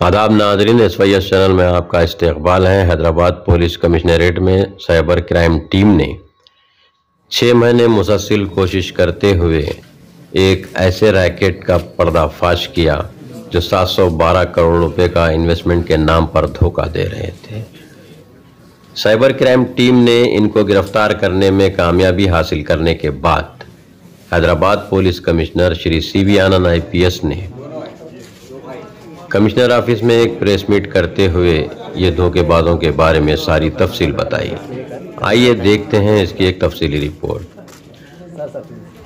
आदाब नाज़रीन, SYS channel में आपका इस्तकबाल है। हैदराबाद पुलिस कमिश्नरेट में साइबर क्राइम टीम ने 6 महीने मुसलसल कोशिश करते हुए एक ऐसे रैकेट का पर्दाफाश किया जो 712 करोड़ रुपए का इन्वेस्टमेंट के नाम पर धोखा दे रहे थे। साइबर क्राइम टीम ने इनको गिरफ्तार करने में कामयाबी हासिल करने के बाद Hyderabad police commissioner Shri CV आनंद IPS ने कमिश्नर ऑफिस में एक प्रेस मीट करते हुए ये धोखेबाजों के बारे में सारी तफसील बताई। आइए देखते हैं इसकी एक तफसीली रिपोर्ट।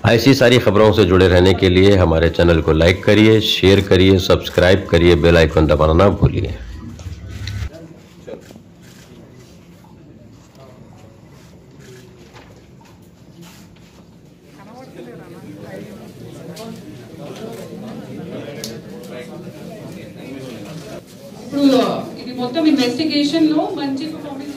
ऐसी सारी खबरों से जुड़े रहने के लिए हमारे चैनल को लाइक करिए, शेयर करिए, सब्सक्राइब करिए, बेल आइकन दबाना ना भूलिए। ఇది మొత్తం ఇన్వెస్టిగేషన్ లో మంచి పర్ఫార్మెన్స్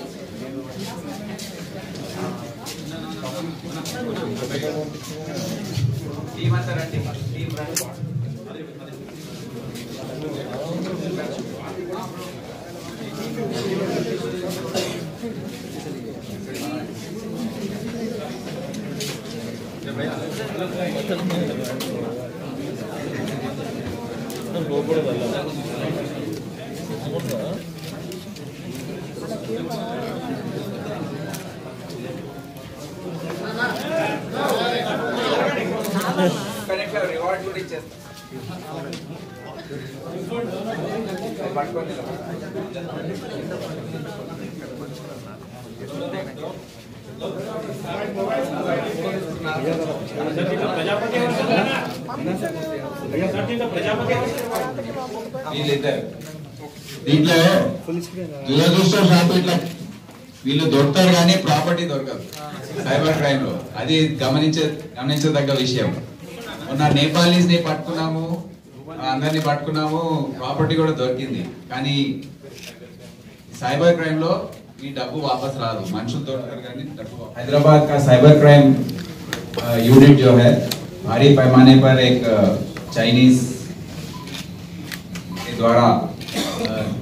రివార్డ్ కూడా ఇచ్చేస్తా పట్టుకొని దీంట్లో దురదృష్టం శాతం ఇట్లా వీళ్ళు దొరుకుతారు కానీ ప్రాపర్టీ దొరకదు సైబర్ క్రైమ్ లో. అది గమనించదగ్గ విషయం. మొన్న నేపాలీస్ ని పట్టుకున్నాము, అందరినీ పట్టుకున్నాము, ప్రాపర్టీ కూడా దొరికింది. కానీ साइबर क्राइम लो ये डब्बू वापस रादू, मनुष्य दौड़कर करनी डब्बू. हैदराबाद का साइबर क्राइम यूनिट जो है भारी पैमाने पर एक चाइनीज के द्वारा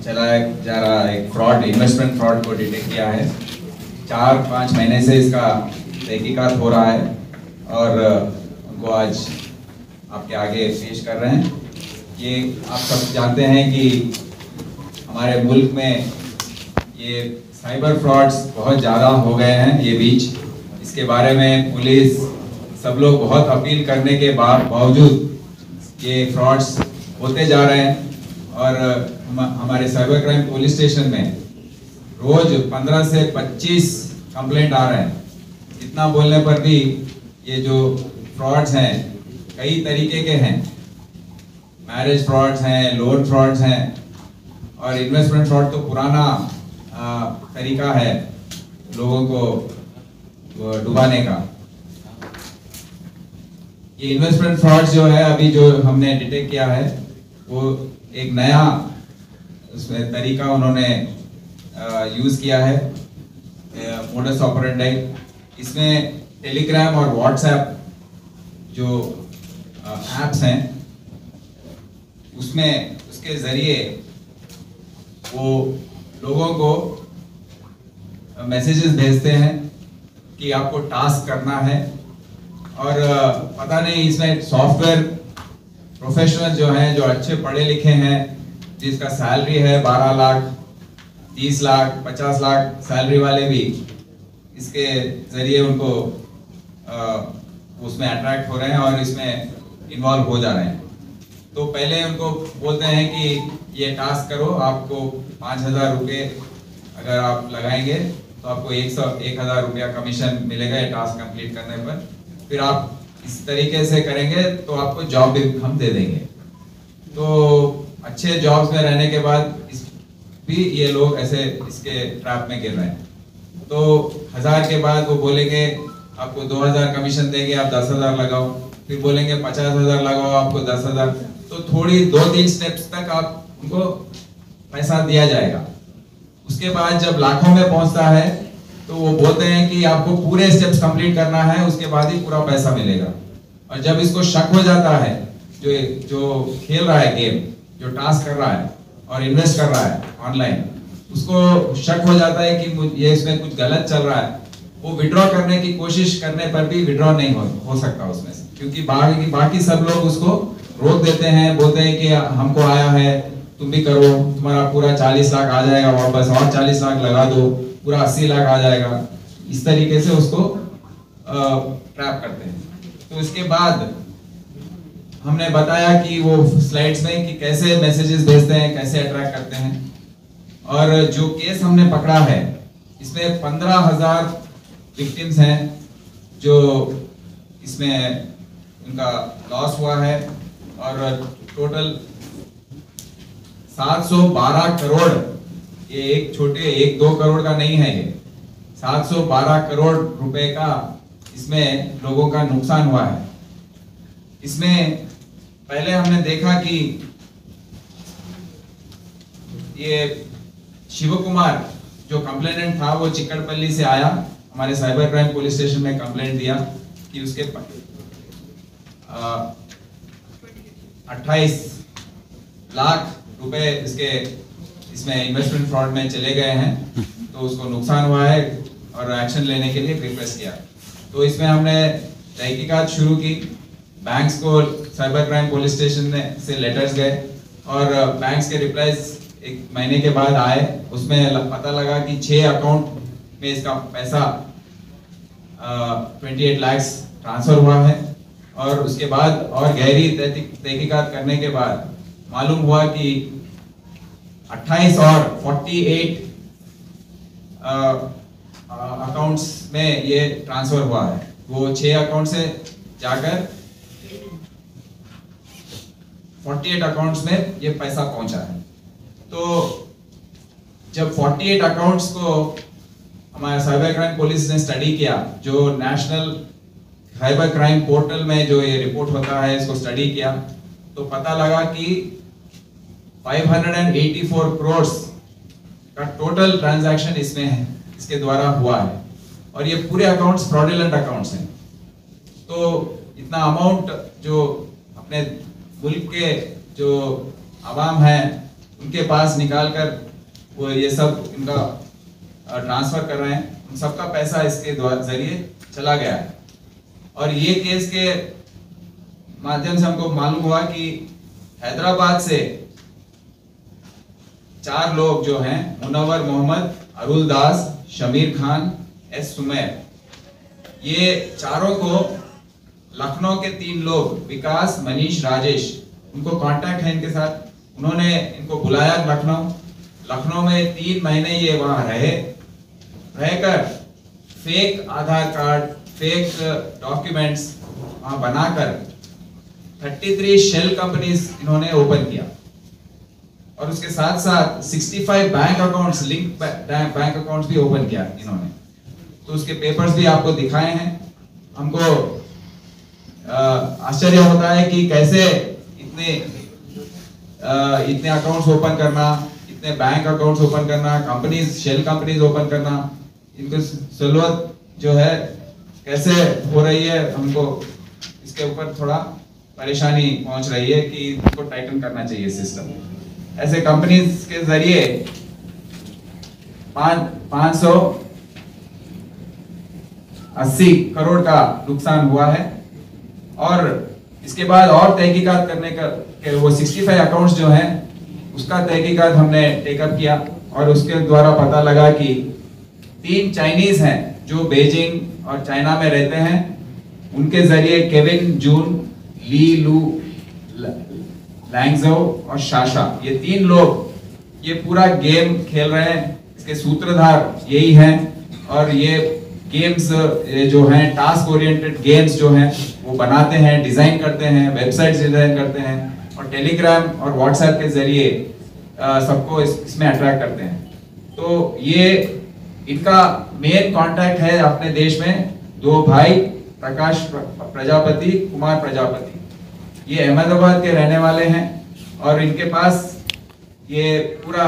चलाया जा रहा एक फ्रॉड, इन्वेस्टमेंट फ्रॉड को डिटेक्ट किया है. 4-5 महीने से इसका तहकीकात हो रहा है और उनको आज आपके आगे पेश कर रहे हैं. ये आप सब जानते हैं कि हमारे मुल्क में ये साइबर फ्रॉड्स बहुत ज़्यादा हो गए हैं ये बीच. इसके बारे में पुलिस सब लोग बहुत अपील करने के बावजूद ये फ्रॉड्स होते जा रहे हैं और हमारे साइबर क्राइम पुलिस स्टेशन में रोज 15 से 25 कंप्लेंट आ रहे हैं. इतना बोलने पर भी ये जो फ्रॉड्स हैं कई तरीके के हैं. मैरिज फ्रॉड्स हैं, लोन फ्रॉड्स हैं और इन्वेस्टमेंट फ्रॉड तो पुराना तरीका है लोगों को डुबाने का. ये इन्वेस्टमेंट फ्रॉड्स जो है अभी जो हमने डिटेक्ट किया है वो एक नया उसमें तरीका उन्होंने यूज किया है, मोडस ऑपरेंडी. इसमें टेलीग्राम और व्हाट्सएप जो ऐप्स हैं उसमें उसके जरिए वो लोगों को मैसेजेस भेजते हैं कि आपको टास्क करना है और पता नहीं इसमें सॉफ्टवेयर प्रोफेशनल जो हैं, जो अच्छे पढ़े लिखे हैं, जिसका सैलरी है 12 लाख, 30 लाख, 50 लाख सैलरी वाले भी इसके जरिए उनको उसमें अट्रैक्ट हो रहे हैं और इसमें इन्वॉल्व हो जा रहे हैं. तो पहले उनको बोलते हैं कि ये टास्क करो, आपको 5,000 रुपये अगर आप लगाएंगे तो आपको 1,000 रुपया कमीशन मिलेगा ये टास्क कंप्लीट करने पर. फिर आप इस तरीके से करेंगे तो आपको जॉब भी हम दे देंगे. तो अच्छे जॉब्स में रहने के बाद भी ये लोग ऐसे इसके ट्रैप में गिर रहे हैं. तो 1,000 के बाद वो बोलेंगे आपको 2,000 कमीशन देंगे, आप 10,000 लगाओ. फिर बोलेंगे 50,000 लगाओ, आपको 10,000. तो थोड़ी 2-3 स्टेप्स तक आप उनको पैसा दिया जाएगा. उसके बाद जब लाखों में पहुंचता है तो वो बोलते हैं कि आपको पूरे स्टेप्स कंप्लीट करना है, उसके बाद ही पूरा पैसा मिलेगा. और जब इसको शक हो जाता है जो खेल रहा है गेम, जो टास्क कर रहा है, और इन्वेस्ट कर रहा है ऑनलाइन, उसको शक हो जाता है कि ये इसमें कुछ गलत चल रहा है, वो विड्रॉ करने की कोशिश करने पर भी विड्रॉ नहीं हो सकता उसमें से, क्योंकि बाकी सब लोग उसको रोक देते हैं, बोलते हैं कि हमको आया है, तुम भी करो, तुम्हारा पूरा 40 लाख आ जाएगा वापस, और 40 लाख लगा दो, पूरा 80 लाख आ जाएगा। इस तरीके से उसको ट्रैप करते हैं। तो इसके बाद हमने बताया कि वो स्लाइड्स में कि कैसे मैसेजेस भेजते हैं, कैसे अट्रैक्ट करते हैं। और जो केस हमने पकड़ा है इसमें 15,000 विक्टिम्स हैं जो इसमें उनका लॉस हुआ है, और टोटल 712 करोड़, ये एक छोटे 1-2 करोड़ का नहीं है, ये 712 करोड़ रुपए का इसमें लोगों का नुकसान हुआ है। इसमें पहले हमने देखा कि ये शिव कुमार जो कंप्लेनेंट था वो चिक्कड़पल्ली से आया, हमारे साइबर क्राइम पुलिस स्टेशन में कंप्लेंट दिया कि उसके 28 लाख रुपए इसमें इन्वेस्टमेंट फ्रॉड में चले गए हैं, तो उसको नुकसान हुआ है और एक्शन लेने के लिए रिक्वेस्ट किया। तो इसमें हमने तहकीकात शुरू की, बैंक्स को साइबर क्राइम पुलिस स्टेशन से लेटर्स गए और बैंक्स के रिप्लाईज 1 महीने के बाद आए। उसमें पता लगा कि 6 अकाउंट में इसका पैसा 28 लाख ट्रांसफर हुआ है, और उसके बाद और गहरी तहकीकात करने के बाद मालूम हुआ कि 28 और 48 अकाउंट्स में ये ट्रांसफर हुआ है। वो 6 अकाउंट से जाकर 48 अकाउंट्स में ये पैसा पहुंचा है। तो जब 48 अकाउंट्स को हमारा साइबर क्राइम पुलिस ने स्टडी किया, जो नेशनल साइबर क्राइम पोर्टल में जो ये रिपोर्ट होता है इसको स्टडी किया, तो पता लगा कि 584 करोड़ का टोटल ट्रांजैक्शन इसमें है, इसके द्वारा हुआ है, और ये पूरे अकाउंट्स फ्रॉडुलेंट अकाउंट्स हैं। तो इतना अमाउंट जो अपने मुल्क के जो आवाम हैं उनके पास निकाल कर वो ये सब इनका ट्रांसफर कर रहे हैं, उन सबका पैसा इसके जरिए चला गया है। और ये केस के माध्यम से हमको मालूम हुआ कि हैदराबाद से 4 लोग जो हैं, मुनव्वर मोहम्मद, अरुल दास, शमीर खान, एस सुमेर, ये चारों को लखनऊ के 3 लोग, विकास, मनीष, राजेश, उनको कांटेक्ट है इनके साथ, उन्होंने इनको बुलाया लखनऊ में 3 महीने ये वहां रहकर फेक आधार कार्ड, फेक डॉक्यूमेंट्स वहां बनाकर 33 शेल कंपनीज इन्होंने ओपन किया, और उसके साथ साथ 65 bank accounts, link bank accounts भी ओपन किया इन्होंने। तो उसके पेपर्स भी आपको दिखाए हैं। हमको आश्चर्य होता है कि कैसे इतने अकाउंट्स ओपन करना, इतने बैंक अकाउंट्स ओपन करना, कंपनीज, शेल कंपनीज ओपन करना, इनको सलूत जो है कैसे हो रही है, हमको इसके ऊपर थोड़ा परेशानी पहुंच रही है कि इसको टाइटन करना चाहिए सिस्टम। ऐसे कंपनीज के जरिए 580 करोड़ का नुकसान हुआ है, और इसके बाद और तहकीकात करने का वो 65 अकाउंट्स जो हैं उसका तहकीकात हमने टेकअप किया, और उसके द्वारा पता लगा कि 3 चाइनीज हैं जो बीजिंग और चाइना में रहते हैं, उनके जरिए केविन जून, ली लू, लैंगजो और शाशा, ये 3 लोग ये पूरा गेम खेल रहे हैं। इसके सूत्रधार यही हैं, और ये गेम्स जो हैं टास्क ओरिएंटेड गेम्स जो हैं वो बनाते हैं, डिजाइन करते हैं, वेबसाइट्स डिजाइन करते हैं, और टेलीग्राम और व्हाट्सएप के जरिए सबको इसमें अट्रैक्ट करते हैं। तो ये इनका मेन कांटेक्ट है अपने देश में 2 भाई, प्रकाश प्रजापति, कुमार प्रजापति, ये अहमदाबाद के रहने वाले हैं, और इनके पास ये पूरा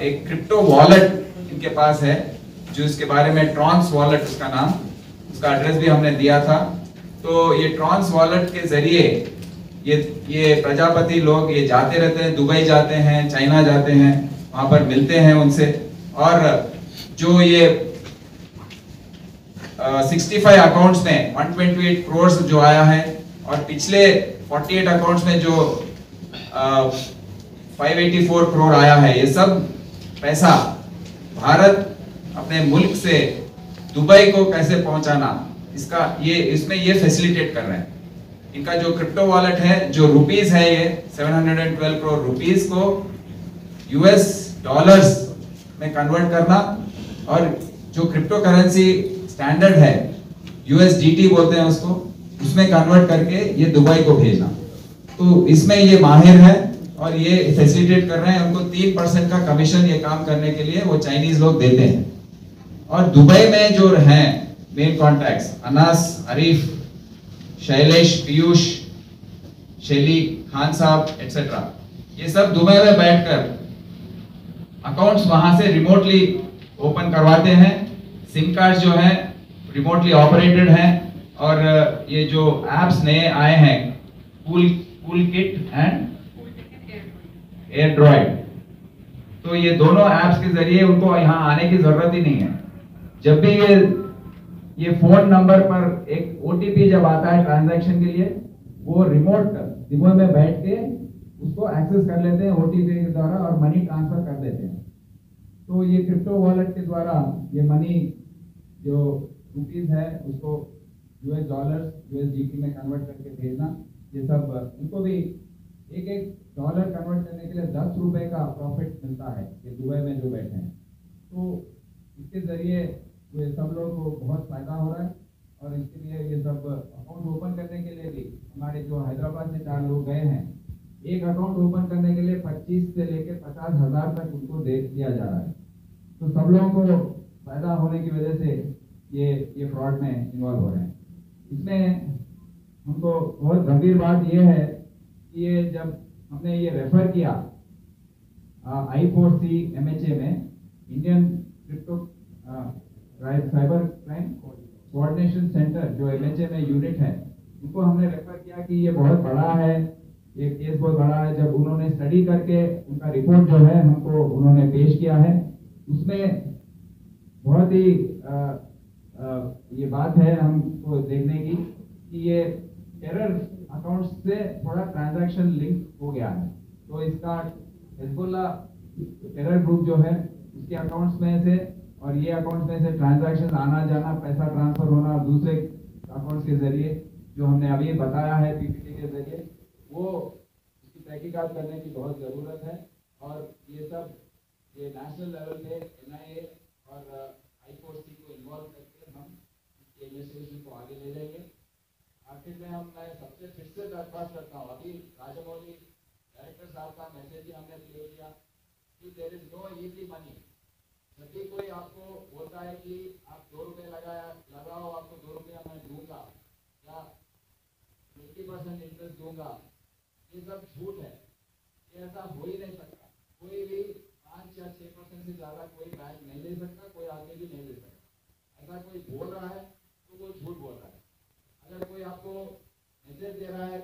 एक क्रिप्टो वॉलेट इनके पास है, जो इसके बारे में ट्रॉन्स वॉलेट उसका नाम, उसका एड्रेस भी हमने दिया था। तो ये ट्रॉन्स वॉलेट के जरिए ये प्रजापति लोग ये जाते रहते हैं, दुबई जाते हैं, चाइना जाते हैं, वहां पर मिलते हैं उनसे। और जो ये 65 अकाउंट्स में 128 करोड़ जो आया है, और पिछले 48 अकाउंट्स में जो 584 करोड़ आया है, ये सब पैसा भारत अपने मुल्क से दुबई को कैसे पहुंचाना, इसमें ये फैसिलिटेट कर रहे हैं। इनका जो क्रिप्टो वॉलेट है, जो रुपीस है, ये 712 करोड़ रुपीस को यूएस डॉलर्स में कन्वर्ट करना, और जो क्रिप्टो करेंसी स्टैंडर्ड है, यूएसडीटी बोलते हैं उसको, उसमें कन्वर्ट करके ये दुबई को भेजना। तो इसमें ये माहिर है और ये फैसिलिटेट कर रहे हैं। उनको 3% का कमीशन ये काम करने के लिए वो चाइनीज लोग देते हैं। और दुबई में जो हैं मेन कॉन्टैक्ट्स, अनास, अरीफ, शैलेश, पीयूष, शैली, खान साहब एटसेट्रा, ये सब दुबई में बैठकर अकाउंट्स वहां से रिमोटली ओपन करवाते हैं। सिम कार्ड जो है रिमोटली ऑपरेटेड हैं, और ये जो एप्स नए आए हैं, कूल किट एंड एयरड्रॉइड, तो ये दोनों एप्स के जरिए उनको यहाँ आने की जरूरत ही नहीं है। जब भी ये फोन नंबर पर एक ओटीपी जब आता है ट्रांजैक्शन के लिए, वो रिमोट दुबई में बैठ के उसको एक्सेस कर लेते हैं ओटीपी के द्वारा और मनी ट्रांसफर कर देते हैं। तो ये क्रिप्टो वॉलेट के द्वारा ये मनी जो रुपीस है उसको यूएस डॉलर्स, यूएसडीटी में कन्वर्ट करके भेजना, ये सब उनको भी एक डॉलर कन्वर्ट करने के लिए 10 रुपए का प्रॉफिट मिलता है ये दुबई में जो बैठे हैं। तो इसके जरिए ये सब लोग को बहुत फायदा हो रहा है। और इसके लिए ये सब अकाउंट ओपन करने के लिए भी हमारे जो हैदराबाद से 4 लोग गए हैं, एक अकाउंट ओपन करने के लिए 25 से लेकर 50,000 तक उनको दे दिया जा रहा है। तो सब लोगों को फायदा होने की वजह से ये फ्रॉड में इन्वॉल्व हो रहे हैं। इसमें हमको बहुत गंभीर बात ये है कि ये जब हमने ये रेफर किया I4C MHA में, Indian crypto cyber crime coordination centre जो MHA में यूनिट है, उनको हमने रेफर किया कि ये बहुत बड़ा है, ये केस बहुत बड़ा है। जब उन्होंने स्टडी करके उनका रिपोर्ट जो है हमको उन्होंने पेश किया है, उसमें बहुत ही ये बात है हमको देखने की कि ये टेरर अकाउंट्स से थोड़ा ट्रांजैक्शन लिंक हो गया है। तो इसका हिजबुल्लाह टेरर ग्रुप जो है उसके अकाउंट्स में से और ये अकाउंट्स में से ट्रांजैक्शन आना जाना, पैसा ट्रांसफर होना दूसरे अकाउंट्स के जरिए, जो हमने अभी बताया है पीपीटी के जरिए, वो इसकी तहकीकात करने की बहुत ज़रूरत है। और ये सब ये नेशनल लेवल पे NIA और I4C को इन्वॉल्व करके हम इस इन्वेस्टिगेशन को आगे ले जाएंगे। आखिर में मैं सबसे फिर से दरख्वास्त करता हूँ, अभी राजामौली डायरेक्टर साहब का मैसेज ही हमने प्ले किया कि there is no easy money. जब भी कोई आपको बोलता है कि आप 2 रुपये लगाओ, आपको 2 रुपया मैं दूंगा या 20% इंटरेस्ट दूंगा, ये सब झूठ है। ये ऐसा हो ही नहीं सकता। कोई भी 5 या 6% से ज़्यादा कोई बैंक नहीं ले सकता, कोई आगे भी नहीं ले सकता। ऐसा कोई बोल रहा है तो वो झूठ बोल रहा है। अगर कोई आपको मैसेज दे रहा है